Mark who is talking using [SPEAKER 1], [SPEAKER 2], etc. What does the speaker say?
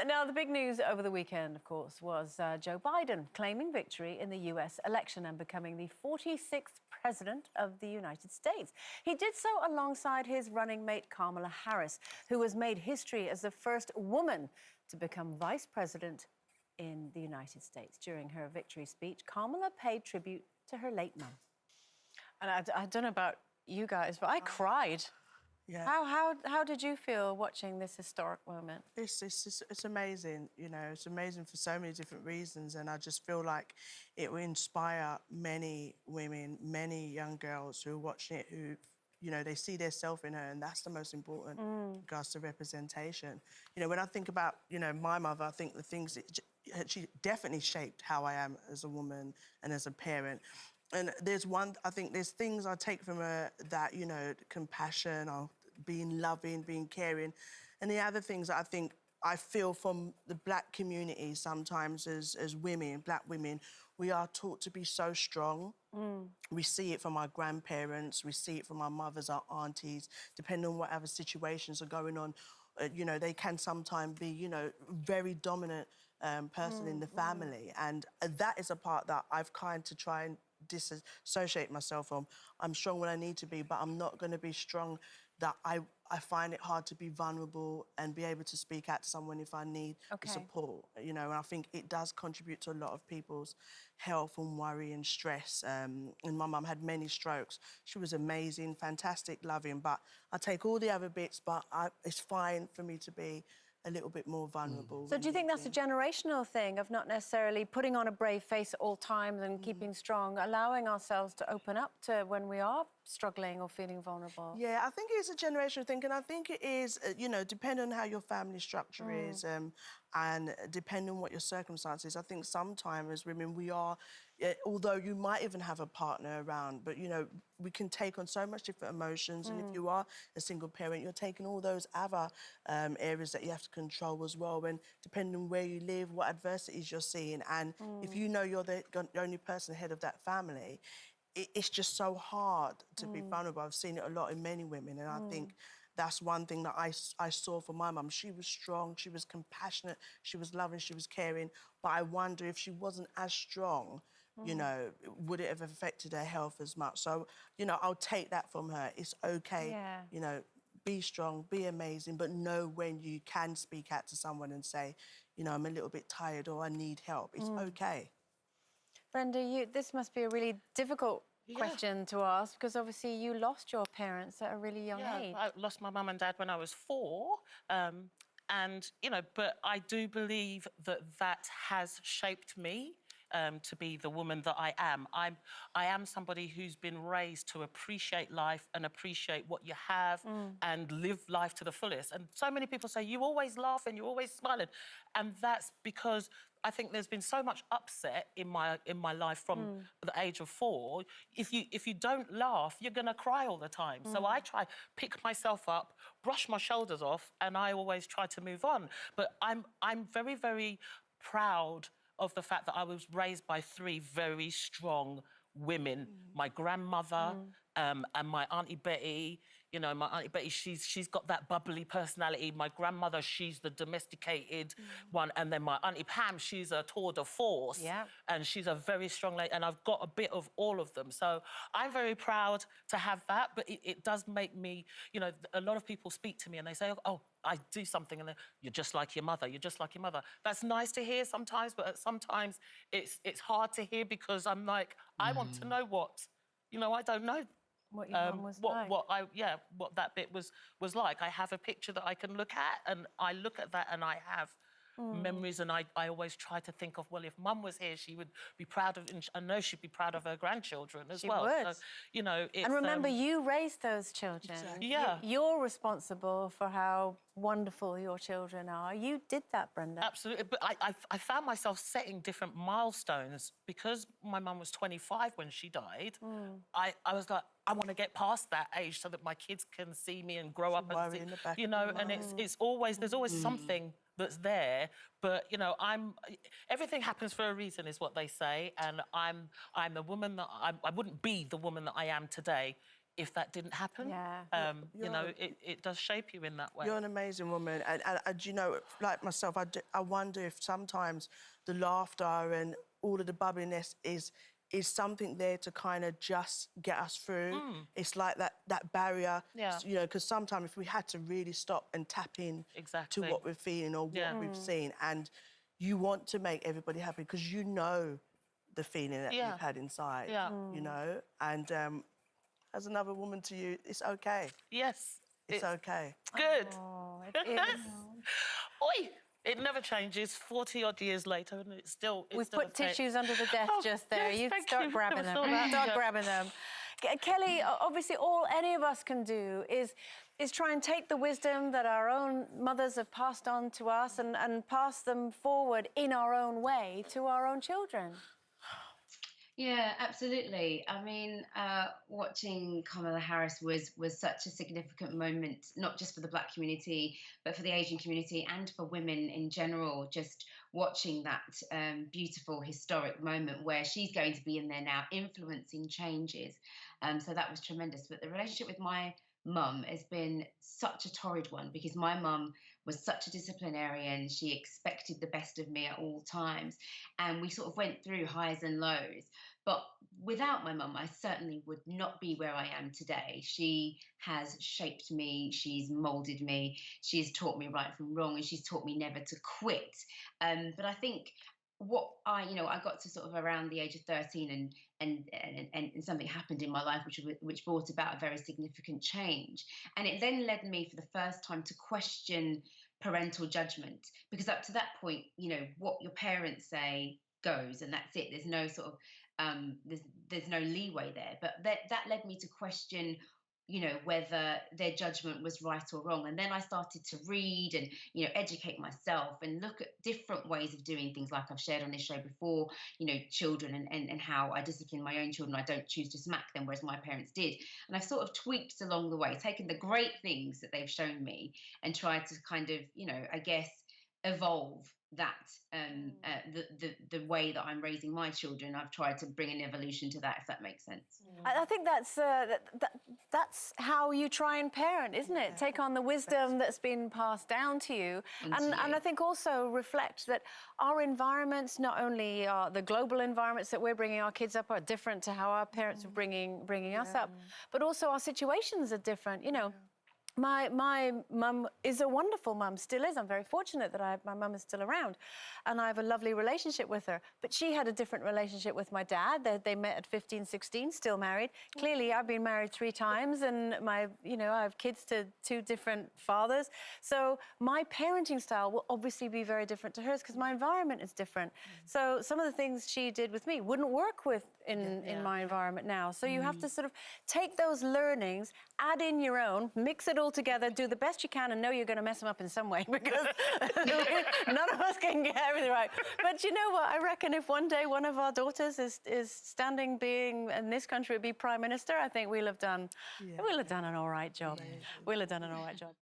[SPEAKER 1] Now, the big news over the weekend, of course, was Joe Biden claiming victory in the US election and becoming the 46th president of the United States. He did so alongside his running mate Kamala Harris, who has made history as the first woman to become vice president in the United States. During her victory speech, Kamala paid tribute to her late mum. And I don't know about you guys, but I cried.
[SPEAKER 2] Yeah.
[SPEAKER 1] How did you feel watching this historic moment?
[SPEAKER 2] It's amazing, you know, it's amazing for so many different reasons, and I just feel like it will inspire many women, many young girls who are watching it, who, you know, they see themselves in her, and that's the most important in regards to representation. You know, when I think about, you know, my mother, I think the things that she definitely shaped how I am as a woman and as a parent. And I think there's things I take from her that, you know, compassion, or being loving, being caring. And the other things that I think I feel from the black community sometimes as women, black women, we are taught to be so strong. We see it from our grandparents, we see it from our mothers, our aunties, depending on whatever situations are going on. You know, they can sometimes be, you know, very dominant person in the family. And that is a part that I've kind to try and disassociate myself from. I'm strong when I need to be, but I'm not going to be strong that I find it hard to be vulnerable and be able to speak out to someone if I need support, you know, and I think it does contribute to a lot of people's health and worry and stress. And my mum had many strokes. She was amazing, fantastic, loving, but I take all the other bits, but it's fine for me to be a little bit more vulnerable.
[SPEAKER 1] So do you think that's a generational thing of not necessarily putting on a brave face at all times and keeping strong, allowing ourselves to open up to when we are struggling or feeling vulnerable?
[SPEAKER 2] Yeah, I think it's a generational thing, and I think it is, you know, depending on how your family structure is and depending on what your circumstances. I think sometimes as women we are, although you might even have a partner around, but, you know, we can take on so much different emotions, and if you are a single parent, you're taking all those other areas that you have to control as well, and depending on where you live, what adversities you're seeing, and if you know you're the only person ahead of that family, it's just so hard to be vulnerable. I've seen it a lot in many women, and I think that's one thing that I saw from my mum. She was strong, she was compassionate, she was loving, she was caring, but I wonder if she wasn't as strong, you know, would it have affected her health as much? So, you know, I'll take that from her. It's OK, you know, be strong, be amazing, but know when you can speak out to someone and say, you know, I'm a little bit tired or I need help. It's OK.
[SPEAKER 1] Brenda, this must be a really difficult question to ask, because obviously you lost your parents at a really young age.
[SPEAKER 3] I lost my mum and dad when I was 4. And, you know, but I do believe that has shaped me to be the woman that I am. I am somebody who's been raised to appreciate life and appreciate what you have and live life to the fullest. And so many people say, you always laugh and you're always smiling. And that's because I think there's been so much upset in my life from the age of 4. If you don't laugh, you're going to cry all the time. So I try pick myself up, brush my shoulders off, and I always try to move on. But I'm very, very proud of the fact that I was raised by 3 very strong women. My grandmother and my Auntie Betty. You know, my Auntie Betty, she's got that bubbly personality. My grandmother, she's the domesticated one. And then my Auntie Pam, she's a tour de force. Yeah. And she's a very strong lady. And I've got a bit of all of them. So I'm very proud to have that. But it does make me, you know, a lot of people speak to me and they say, oh, I do something and then you're just like your mother, you're just like your mother. That's nice to hear sometimes, but sometimes it's hard to hear because I'm like, I want to know what, you know, I don't know.
[SPEAKER 1] What your mum was like.
[SPEAKER 3] What that bit was like. I have a picture that I can look at, and I look at that and I have memories, and I always try to think of, well, if Mum was here, she would be proud of, and I know she'd be proud of her grandchildren as well.
[SPEAKER 1] She would.
[SPEAKER 3] So, you know, it's,
[SPEAKER 1] and remember, you raised those children.
[SPEAKER 2] Exactly.
[SPEAKER 3] Yeah.
[SPEAKER 1] You're responsible for how wonderful your children are. You did that, Brenda.
[SPEAKER 3] Absolutely. But I found myself setting different milestones because my mum was 25 when she died. I was like, I want to get past that age so that my kids can see me and grow up and see, you know, and it's always, there's always something that's there, but, you know, everything happens for a reason is what they say, and I'm the woman that, I wouldn't be the woman that I am today if that didn't happen.
[SPEAKER 1] Yeah.
[SPEAKER 3] You know, it does shape you in that way.
[SPEAKER 2] You're an amazing woman. And you know, like myself, I wonder if sometimes the laughter and all of the bubbliness is something there to kind of just get us through. It's like that barrier, you know, because sometimes if we had to really stop and tap in to what we're feeling or what we've seen, and you want to make everybody happy because you know the feeling that you've had inside, you know, and as another woman to you, it's okay.
[SPEAKER 3] Yes.
[SPEAKER 2] It's okay.
[SPEAKER 3] Good.
[SPEAKER 1] Oh, it is.
[SPEAKER 3] Oi! It never changes. 40-odd years later, and it's still.
[SPEAKER 1] We've put tissues under the desk just there.
[SPEAKER 3] Yes,
[SPEAKER 1] you
[SPEAKER 3] thank
[SPEAKER 1] start
[SPEAKER 3] you.
[SPEAKER 1] grabbing them.
[SPEAKER 3] Never saw that.
[SPEAKER 1] Start grabbing them. Kelly, obviously, all any of us can do is try and take the wisdom that our own mothers have passed on to us and pass them forward in our own way to our own children.
[SPEAKER 4] Yeah, absolutely. I mean, watching Kamala Harris was such a significant moment, not just for the Black community, but for the Asian community and for women in general. Just watching that beautiful, historic moment where she's going to be in there now, influencing changes. So that was tremendous. But the relationship with my mum has been such a torrid one because my mum was such a disciplinarian. She expected the best of me at all times. And we sort of went through highs and lows. But without my mum, I certainly would not be where I am today. She has shaped me. She's molded me. She's taught me right from wrong, and she's taught me never to quit. But I think what I got to sort of around the age of 13 and something happened in my life which brought about a very significant change. And it then led me for the first time to question parental judgment, because up to that point, you know, what your parents say goes, and that's it. There's no sort of there's no leeway there. But that led me to question, you know, whether their judgment was right or wrong. And then I started to read and, you know, educate myself and look at different ways of doing things, like I've shared on this show before, you know, children and how I discipline my own children. I don't choose to smack them, whereas my parents did. And I've sort of tweaked along the way, taken the great things that they've shown me and tried to kind of, you know, I guess, evolve that the way that I'm raising my children. I've tried to bring an evolution to that, if that makes sense.
[SPEAKER 1] I think that's how you try and parent, isn't it? Take on the wisdom that's been passed down to you, and I think also reflect that our environments, not only are the global environments that we're bringing our kids up are different to how our parents were bringing us up, but also our situations are different. You know. My mum is a wonderful mum, still is. I'm very fortunate that my mum is still around and I have a lovely relationship with her. But she had a different relationship with my dad. They met at 15, 16, still married. Clearly, I've been married 3 times and I have kids to 2 different fathers. So my parenting style will obviously be very different to hers because my environment is different. So some of the things she did with me wouldn't work in my environment now. So you have to sort of take those learnings, add in your own, mix it all together, do the best you can, and know you're going to mess them up in some way because none of us can get everything right. But you know what? I reckon if one day one of our daughters is standing being in this country would be Prime Minister, I think we'll have done an all right job. We'll have done an all right job.